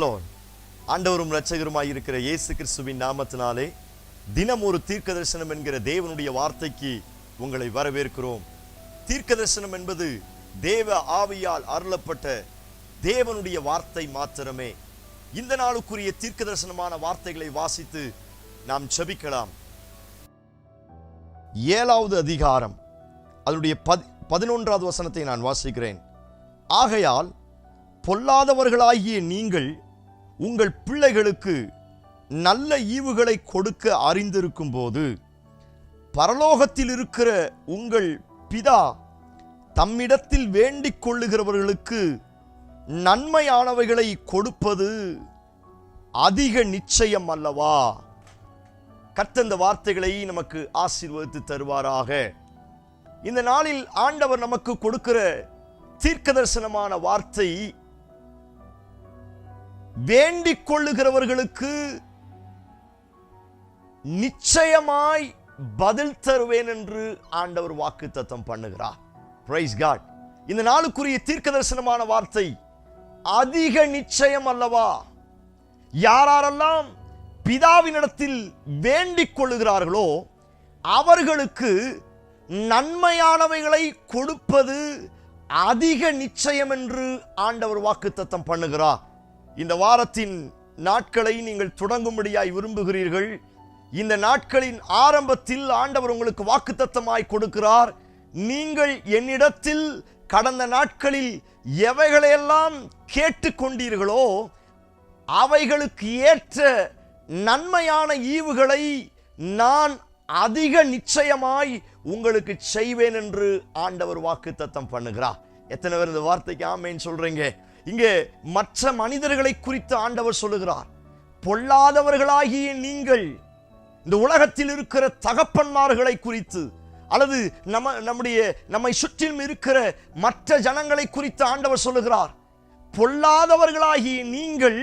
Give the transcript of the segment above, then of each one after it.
Lord. ஆண்டவரும் இரட்சகருமாய் இருக்கிற இயேசு கிறிஸ்துவின் நாமத்தினாலே தினம் ஒரு தீர்க்க தரிசனம் என்கிற தேவனுடைய வார்த்தைக்கு உங்களை வரவேற்கிறோம். தீர்க்க தரிசனம் என்பது தேவ ஆவியால் அருளப்பட்ட தேவனுடைய வார்த்தை மாத்திரமே. இந்த நாளுக்குரிய தீர்க்க தரிசனமான வார்த்தைகளை வாசித்து நாம் ஜெபிக்கலாம். 7வது அதிகாரம் அதனுடைய 11வது வசனத்தை நான் வாசிக்கிறேன். ஆகையால் பொல்லாதவர்களாகிய நீங்கள் உங்கள் பிள்ளைகளுக்கு நல்ல ஈவுகளை கொடுக்க அறிந்திருக்கும் போது பரலோகத்தில் இருக்கிற உங்கள் பிதா தம்மிடத்தில் வேண்டிக் கொள்ளுகிறவர்களுக்கு நன்மையானவைகளை கொடுப்பது அதிக நிச்சயம் அல்லவா? கர்த்தர் இந்த வார்த்தைகளை நமக்கு ஆசீர்வதித்து தருவாராக. இந்த நாளில் ஆண்டவர் நமக்கு கொடுக்கிற தீர்க்க தரிசனமான வார்த்தை, வேண்டிக் கொள்ளுகிறவர்களுக்கு நிச்சயமாய் பதில் தருவேன் என்று ஆண்டவர் வாக்குத்தத்தம் பண்ணுகிறார். Praise God. இந்த நாளுக்குரிய தீர்க்க தரிசனமான வார்த்தை அதிக நிச்சயம் அல்லவா? யாரெல்லாம் பிதாவினிடத்தில் வேண்டிக் கொள்ளுகிறார்களோ அவர்களுக்கு நன்மையானவைகளை கொடுப்பது அதிக நிச்சயம் என்று ஆண்டவர் வாக்குத்தத்தம் பண்ணுகிறார். இந்த வாரத்தின் நாட்களை நீங்கள் தொடங்கும்படியாய் விரும்புகிறீர்கள். இந்த நாட்களின் ஆரம்பத்தில் ஆண்டவர் உங்களுக்கு வாக்குத்தத்தமாய் கொடுக்கிறார். நீங்கள் என்னிடத்தில் கடந்த நாட்களில் எவைகளையெல்லாம் கேட்டுக்கொண்டீர்களோ அவைகளுக்கு ஏற்ற நன்மையான ஈவுகளை நான் அதிக நிச்சயமாய் உங்களுக்கு செய்வேன் என்று ஆண்டவர் வாக்குத்தத்தம் பண்ணுகிறார். எத்தனை பேர் இந்த வார்த்தைக்கு ஆமென் சொல்றீங்க? இங்கே மற்ற மனிதர்களை குறித்து ஆண்டவர் சொல்லுகிறார், பொல்லாதவர்களாகிய நீங்கள், இந்த உலகத்தில் இருக்கிற தகப்பன்மார்களை குறித்து அல்லது நம்மை சுற்றிலும் இருக்கிற மற்ற ஜனங்களை குறித்து ஆண்டவர் சொல்லுகிறார், பொல்லாதவர்களாகிய நீங்கள்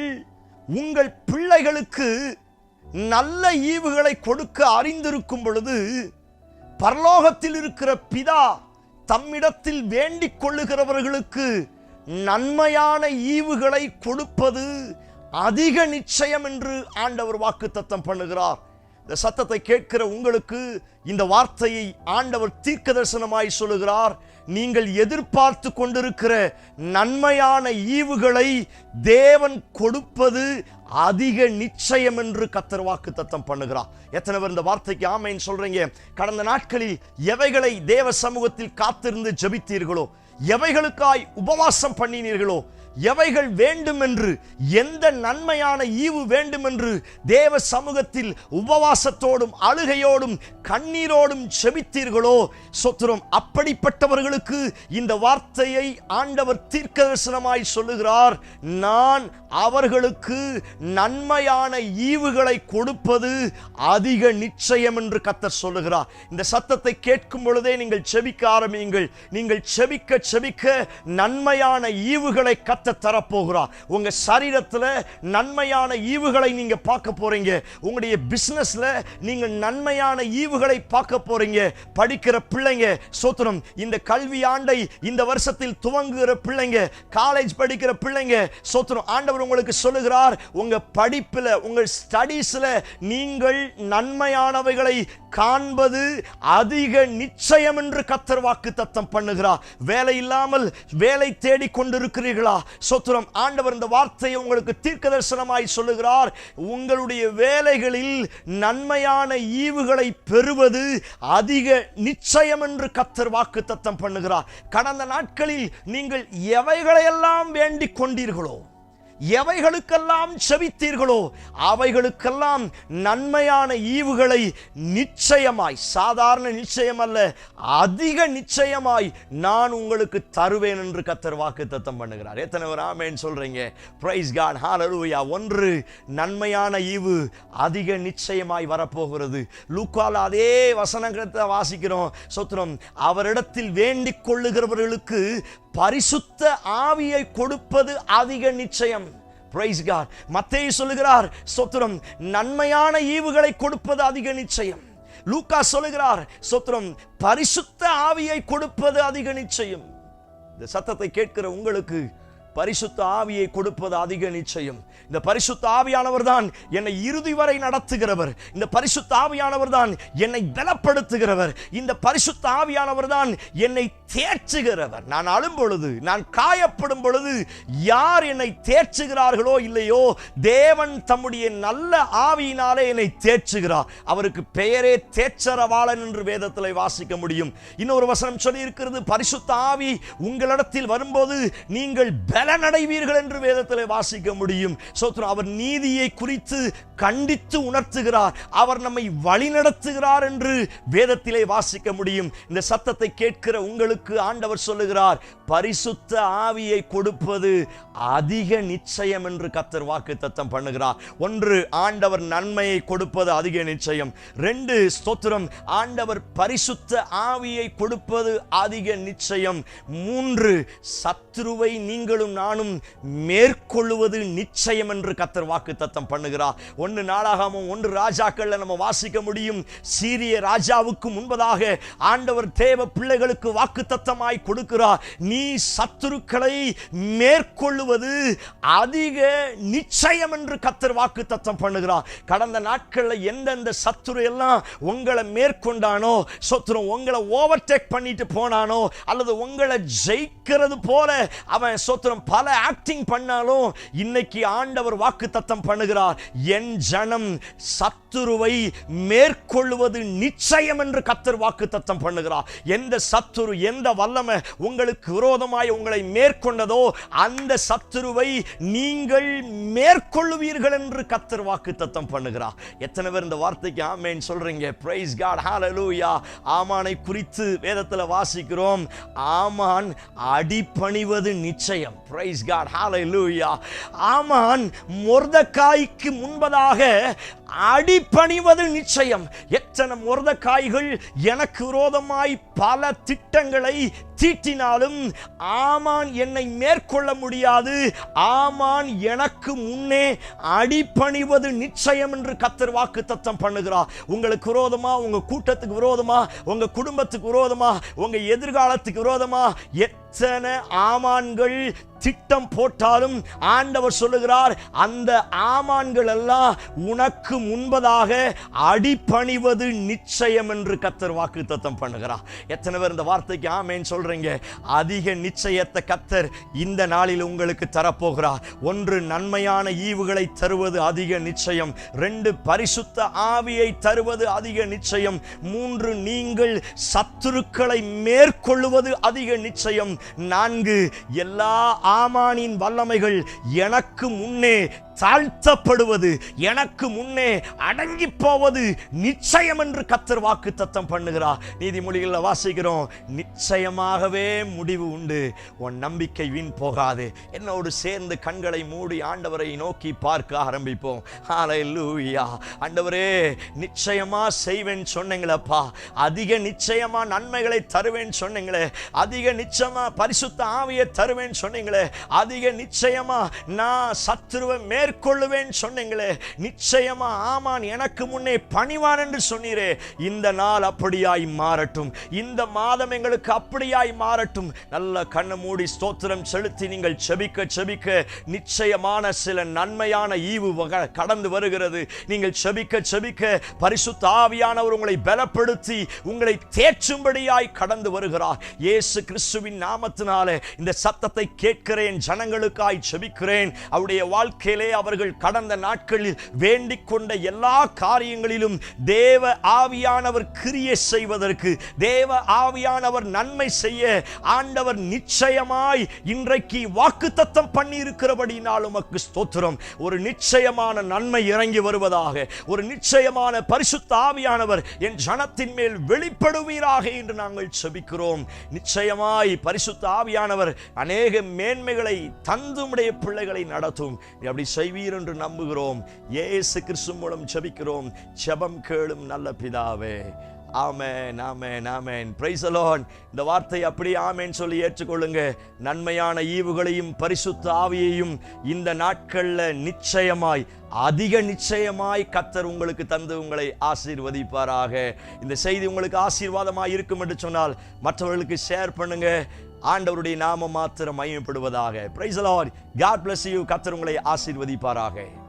உங்கள் பிள்ளைகளுக்கு நல்ல ஈவுகளை கொடுக்க அறிந்திருக்கும் பொழுது பரலோகத்தில் இருக்கிற பிதா தம்மிடத்தில் வேண்டிக் கொள்ளுகிறவர்களுக்கு நன்மையான ஈவுகளை கொடுப்பது அதிக நிச்சயம் என்று ஆண்டவர் வாக்குத்தத்தம் பண்ணுகிறார். இந்த சத்தத்தை கேட்கிற உங்களுக்கு இந்த வார்த்தையை ஆண்டவர் தீர்க்க தரிசனமாய் சொல்லுகிறார். நீங்கள் எதிர்பார்த்து கொண்டிருக்கிற நன்மையான ஈவுகளை தேவன் கொடுப்பது அதிக நிச்சயம் என்று கர்த்தர் வாக்குத்தத்தம் பண்ணுகிறார். எத்தனை பேர் இந்த வார்த்தைக்கு ஆமென் சொல்றீங்க? கடந்த நாட்களில் எவைகளை தேவ சமூகத்தில் காத்திருந்து ஜெபித்தீர்களோ, எவைகளுக்காய் உபவாசம் பண்ணினீர்களோ, எவைகள் வேண்டும் என்று, எந்த நன்மையான ஈவு வேண்டும் என்று தேவ சமூகத்தில் உபவாசத்தோடும் அழுகையோடும் கண்ணீரோடும் செபித்தீர்களோ, சொத்துரம் அப்படிப்பட்டவர்களுக்கு இந்த வார்த்தையை ஆண்டவர் தீர்க்க தரிசனமாய் சொல்லுகிறார். நான் அவர்களுக்கு நன்மையான ஈவுகளை கொடுப்பது அதிக நிச்சயம் என்று கர்த்தர் சொல்லுகிறார். இந்த சத்தத்தை கேட்கும் பொழுதே நீங்கள் செபிக்க ஆரம்பியுங்கள். நீங்கள் செபிக்க செபிக்க நன்மையான ஈவுகளை கர்த்தர் தரப்போகிறார். உங்க சரீரத்துல நன்மையான ஈவுகளை நீங்க பார்க்க போறீங்க. உங்களுடைய பிசினஸ்ல நீங்க நன்மையான ஈவுகளை பார்க்க போறீங்க. படிக்கிற பிள்ளைங்க, சோத்திரம், இந்த கல்வி ஆண்டை இந்த வருஷத்தில் துவங்குகிற பிள்ளைங்க, காலேஜ் படிக்கிற பிள்ளைங்க, சோத்திரம், ஆண்டவர் உங்களுக்கு சொல்லுகிறார், உங்க படிப்புல, உங்கள் ஸ்டடீஸ்ல நீங்கள் நன்மையானவைகளை காண்பது அதிக நிச்சயம் என்று கர்த்தர் வாக்குத்தத்தம் பண்ணுகிறார். வேலை இல்லாமல் வேலை தேடிக் கொண்டிருக்கிறீர்களா? சோத்திரம், ஆண்டவர் இந்த வார்த்தையை உங்களுக்கு தீர்க்க தரிசனமாய் சொல்லுகிறார். உங்களுடைய வேலைகளில் நன்மையான ஈவுகளை பெறுவது அதிக நிச்சயம் என்று கர்த்தர் வாக்குத்தத்தம் பண்ணுகிறார். கடந்த நாட்களில் நீங்கள் எவைகளையெல்லாம் வேண்டிக் கொண்டீர்களோ, எவைகளுக்கெல்லாம் செபித்தீர்களோ அவைகளுக்கெல்லாம் நன்மையான ஈவுகளை நிச்சயமாய், சாதாரண நிச்சயம் அல்ல, அதிக நிச்சயமாய் நான் உங்களுக்கு தருவேன் என்று கர்த்தர் வாக்குத்தத்தம் பண்ணுகிறார். எத்தனை பேர் ஆமென் சொல்றீங்க? பிரைஸ் காட், ஹல்லேலூயா. ஒன்று, நன்மையான ஈவு அதிக நிச்சயமாய் வரப்போகிறது. லூக்கால அதே வசனத்தை வாசிக்கிறோம். சோத்திரம், அவரிடத்தில் வேண்டிக் கொள்ளுகிறவர்களுக்கு பரிசுத்த ஆவியை கொடுப்பது அதிக நிச்சயம். Praise God. மத்தேயு சொல்லுகிறார், சோத்திரம், நன்மையான ஈவுகளை கொடுப்பது அதிக நிச்சயம். லூக்கா சொல்லுகிறார், சோத்திரம், பரிசுத்த ஆவியை கொடுப்பது அதிக நிச்சயம். இந்த சத்தத்தை கேட்கிற உங்களுக்கு பரிசுத்த ஆவியை கொடுப்பது அதிக நிச்சயம். இந்த பரிசுத்த ஆவியானவர் தான் என்னை இறுதி வரை நடத்துகிறவர். இந்த பரிசுத்த ஆவியானவர் தான் என்னை பலப்படுத்துகிறவர். இந்த பரிசுத்த ஆவியானவர் தான் என்னை தேற்றுகிறவர். நான் அழும் பொழுது, நான் காயப்படும் பொழுது யார் என்னை தேற்றுகிறார்களோ இல்லையோ, தேவன் தம்முடைய நல்ல ஆவியினாலே என்னை தேற்றுகிறார். அவருக்கு பெயரே தேற்றரவாளன் என்று வேதத்தில் வாசிக்க முடியும். இன்னொரு வசனம் சொல்லி இருக்கிறது, பரிசுத்த ஆவி உங்களிடத்தில் வரும்போது நீங்கள் பலனடைவீர்கள் என்று வேதத்தில் வாசிக்க முடியும். அவர் நீதியை குறித்து கண்டித்து உணர்த்துகிறார். அவர் நம்மை வழிநடத்துகிறார் என்று வேதத்திலே வாசிக்க முடியும். இந்த சத்தத்தை கேட்கிற உங்களுக்கு ஆண்டவர் சொல்லுகிறார், பரிசுத்த ஆவியை கொடுப்பது அதிக நிச்சயம் என்று கர்த்தர் வாக்குத்தத்தம் பண்ணுகிறார். ஒன்று, ஆண்டவர் நன்மையை கொடுப்பது அதிக நிச்சயம். 2, ஸ்தோத்திரம், ஆண்டவர் பரிசுத்த ஆவியை கொடுப்பது அதிக நிச்சயம். 3, சத்துருவை நீங்களும் நானும் மேற்கொள்வது நிச்சயம் என்று கர்த்தர் வாக்குத்தத்தம் பண்ணுகிறார். 1 நாளாகமம் 1 ராஜாக்கள்ல நம்ம வாசிக்க முடியும். சீரிய ராஜாவுக்கு முன்பதாக ஆண்டவர் தேவ பிள்ளைகளுக்கு வாக்குத்தத்தமாய் கொடுக்கிறார், நீ சத்துருக்களை மேற்கொள்ளுவது அதிக நிச்சயம் என்று கர்த்தர் வாக்குத்தத்தம் பண்ணுகிறார். கடந்த நாட்களில் எந்தெந்த சத்துரு எல்லாம் உங்களை மேற்கொண்டானோ, சத்துரு உங்களை ஓவர்டேக் பண்ணிட்டு போனானோ, அல்லது உங்களை ஜெயிக்கிறது போல அவன் சத்துரு பல ஆக்டிங் பண்ணாலும், இன்னைக்கு ஆண்டவர் வாக்குத்தத்தம் பண்ணுகிறார், என் ஜனம் சத்துருவை மேற்கொள்வது நிச்சயம் என்று கர்த்தர் வாக்குத்தத்தம் பண்ணுகிறார். எந்த சத்துரு, எந்த வல்லமை உங்களுக்கு விரோதமாய் உங்களை மேற்கொண்டதோ அந்த சத்துருவை நீங்கள் மேற்கொள்ளுவீர்கள் என்று கர்த்தர் வாக்குத்தத்தம் பண்ணுகிறார். எத்தனை பேர் இந்த வார்த்தைக்கு ஆமென் சொல்றீங்க? பிரைஸ் காட், ஹalleluya. ஆமானை குறித்து வேதத்தில் வாசிக்கிறோம், ஆமான் அடிபணிவது நிச்சயம். பிரைஸ் காட், ஹalleluya. ஆமான் மொர்தெகாய்க்கு முன்பதாக அடிபணிவது நிச்சயம். எத்தனை மொர்தெகாய்கள் எனக்கு விரோதமாய் பல திட்டங்களை தீட்டினாலும் ஆமான் என்னை மேற்கொள்ள முடியாது, ஆமான் எனக்கு முன்னே அடிபணிவது நிச்சயம் என்று கர்த்தர் வாக்குத்தத்தம் பண்ணுகிறார். உங்களுக்கு விரோதமா, உங்க கூட்டத்துக்கு விரோதமா, உங்க குடும்பத்துக்கு விரோதமா, உங்க எதிர்காலத்துக்கு விரோதமா எத்தனை ஆமான்கள் திட்டம் போட்டாலும் ஆண்டவர் சொல்லுகிறார், அந்த ஆமான்கள் எல்லாம் உனக்கு முன்பதாக அடிபணிவது நிச்சயம் என்று கர்த்தர் வாக்குத்தத்தம் பண்ணுகிறார். எத்தனை பேர் இந்த வார்த்தைக்கு ஆமென் சொல்றீங்க? அதிக நிச்சயத்தை கர்த்தர் இந்த நாளில் உங்களுக்கு தரப்போகிறார். 1, நன்மையான ஈவுகளை தருவது அதிக நிச்சயம். 2, பரிசுத்த ஆவியை தருவது அதிக நிச்சயம். 3, நீங்கள் சத்துருக்களை மேற்கொள்ளுவது அதிக நிச்சயம். 4, எல்லா ஆமானின் வல்லமைகள் எனக்கு முன்னே தாழ்த்தப்படுவது, எனக்கு முன்னே அடங்கி போவது நிச்சயம் என்று கர்த்தர் வாக்குத்தத்தம் பண்ணுகிறார். நீதிமொழிகளில் வாசிக்கிறோம், நிச்சயமாகவே முடிவு உண்டு, உன் நம்பிக்கை வீண் போகாது. என்னோடு சேர்ந்து கண்களை மூடி ஆண்டவரை நோக்கி பார்க்க ஆரம்பிப்போம். ஹalleluya. ஆண்டவரே, நிச்சயமா செய்வேன் சொன்னீங்களப்பா, அதிக நிச்சயமா நன்மைகளை தருவேன் சொன்னீங்களே, அதிக நிச்சயமா பரிசுத்த ஆவியை தருவேன் சொன்னீங்களே, அதிக நிச்சயமா நான் சத்துருவை மேற்கொள்ளுவேன் சொன்னீங்களே, நிச்சயமா ஆமான் எனக்கு முன்னே பணிவான் என்று சொன்னீரே, இந்த நாள் அப்படியாய் மாறட்டும், இந்த மாதம் எங்களுக்கு அப்படியாய் மாறட்டும். நல்ல கண்ணு மூடி ஸ்தோத்திரம் செலுத்தி நீங்கள் செபிக்க செபிக்க நிச்சயமான சில நன்மையான ஈவு கடந்து வருகிறது. நீங்கள் செபிக்க செபிக்க பரிசுத்த ஆவியானவர் உங்களை பலப்படுத்தி உங்களை தேற்றும்படியாய் கடந்து வருகிறார். இயேசு கிறிஸ்துவின் நாமத்தினாலே இந்த சத்தத்தை கேட்கிறேன், ஜனங்களுக்காய் செபிக்கிறேன். அவருடைய வாழ்க்கையிலே அவர்கள் கடந்த நாட்களில் வேண்டிக் கொண்ட எல்லா காரியங்களிலும் தேவ ஆவியானவர் கிரியை செய்வதற்கு, தேவ ஆவியானவர் நன்மை செய்ய ஆண்டவர் நிச்சயமாய் இன்றைக்கு வாக்குத்தத்தம் பண்ணி இருக்கிறபடினால் உமக்கு ஸ்தோத்திரம். ஒரு நிச்சயமான நன்மை இறங்கி வருவதாக, ஒரு நிச்சயமான பரிசுத்த ஆவியானவர் என் ஜனத்தின் மேல் வெளிப்படுவீராக என்று நாங்கள் செபிக்கிறோம். நிச்சயமாய் பரிசுத்த ஆவியானவர் அநேக மேன்மைகளை தந்துமுடைய பிள்ளைகளை நடத்தும். அப்படி செய்வீர் என்று நம்புகிறோம். இயேசு கிறிஸ்து மூலம் ஜெபிக்கிறோம். ஜெபம் கேளும் நல்ல பிதாவே, ஆமென், ஆமென், ஆமென். Praise the Lord. இந்த வார்த்தை அப்படியே ஆமென் சொல்லி ஏற்றுக்கொள்ளுங்க. நன்மையான ஈவுகளையும் பரிசுத்த ஆவியையும் இந்த நாட்கள்ல நிச்சயமாய், அதிக நிச்சயமாய் கர்த்தர் உங்களுக்கு தந்து உங்களை ஆசீர்வதிப்பாராக. இந்த செய்தி உங்களுக்கு ஆசீர்வாதமாய் இருக்கும் என்று சொன்னால் மற்றவர்களுக்கு ஷேர் பண்ணுங்க. ஆண்டவருடைய நாமம் மாத்திரம் மகிமைப்படுவதாக. Praise the Lord. God bless you. கர்த்தர் உங்களை ஆசீர்வதிப்பாராக.